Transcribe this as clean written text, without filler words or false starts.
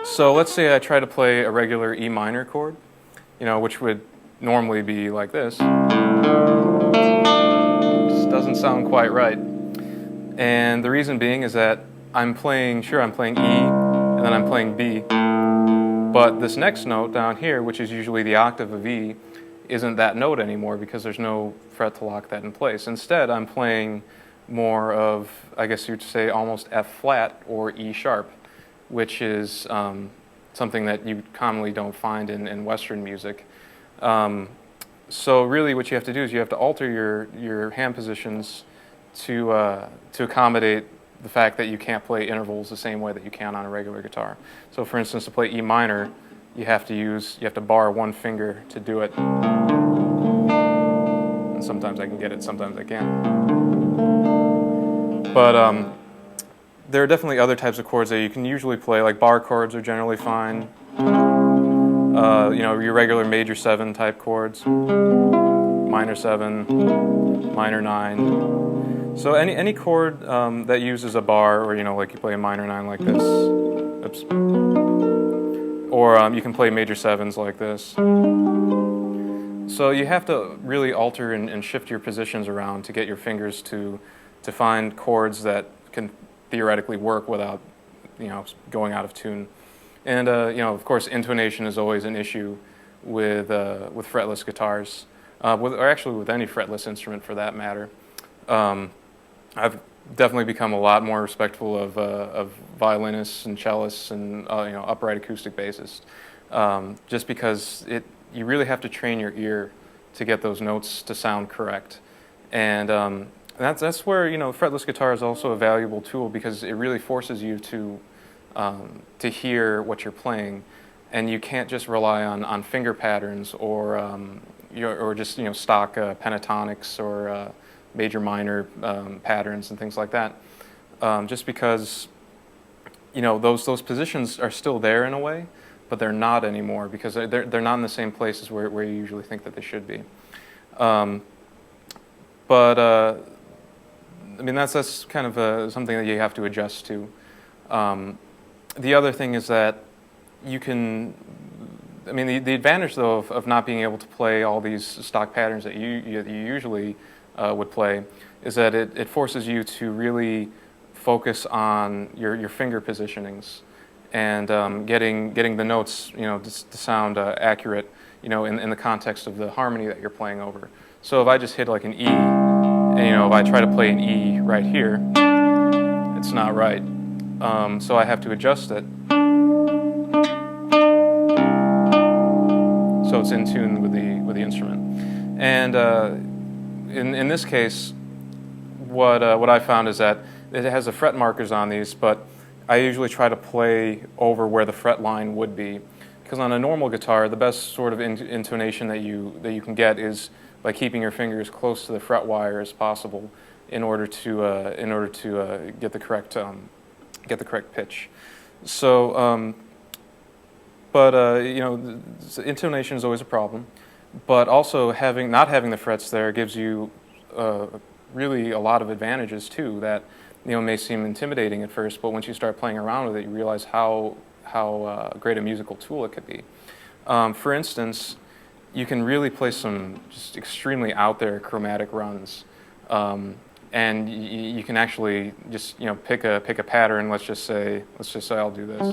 So let's say I try to play a regular E minor chord, which would normally be like this. Just doesn't sound quite right. And the reason being is that I'm playing E, and then I'm playing B. But this next note down here, which is usually the octave of E, isn't that note anymore because there's no fret to lock that in place. Instead, I'm playing more of, I guess you'd say, almost F flat or E sharp, which is something that you commonly don't find in Western music. So really what you have to do is you have to alter your hand positions to accommodate the fact that you can't play intervals the same way that you can on a regular guitar. So for instance, to play E minor, you have to bar one finger to do it. And sometimes I can get it, sometimes I can't. But there are definitely other types of chords that you can usually play, like bar chords are generally fine. Your regular major 7 type chords, minor 7, minor 9. So any chord that uses a bar, or like you play a minor 9 like this. Oops. Or you can play major 7s like this. So you have to really alter and shift your positions around to get your fingers to find chords that can theoretically work without going out of tune. And of course intonation is always an issue with fretless guitars, or actually with any fretless instrument for that matter. I've definitely become a lot more respectful of violinists and cellists and upright acoustic bassists, just because you really have to train your ear to get those notes to sound correct. And that's where fretless guitar is also a valuable tool, because it really forces you to hear what you're playing, and you can't just rely on finger patterns or just stock pentatonics or major minor patterns and things like that. Just because those positions are still there in a way, but they're not anymore because they're not in the same places where you usually think that they should be. That's kind of something that you have to adjust to. The other thing is that you can, the advantage though of not being able to play all these stock patterns that you usually would play is that it forces you to really focus on your finger positionings and getting the notes to sound accurate in the context of the harmony that you're playing over. So if I just hit like an E, and if I try to play an E right here, it's not right. So I have to adjust it so it's in tune with the instrument. And in this case, what I found is that it has the fret markers on these, but I usually try to play over where the fret line would be, because on a normal guitar, the best sort of intonation that you can get is by keeping your fingers close to the fret wire as possible in order to get the correct pitch. So, intonation is always a problem, but also not having the frets there gives you really a lot of advantages too that may seem intimidating at first, but once you start playing around with it, you realize how great a musical tool it could be. For instance, you can really play some just extremely out there chromatic runs, and you can actually just pick a pattern. Let's just say I'll do this.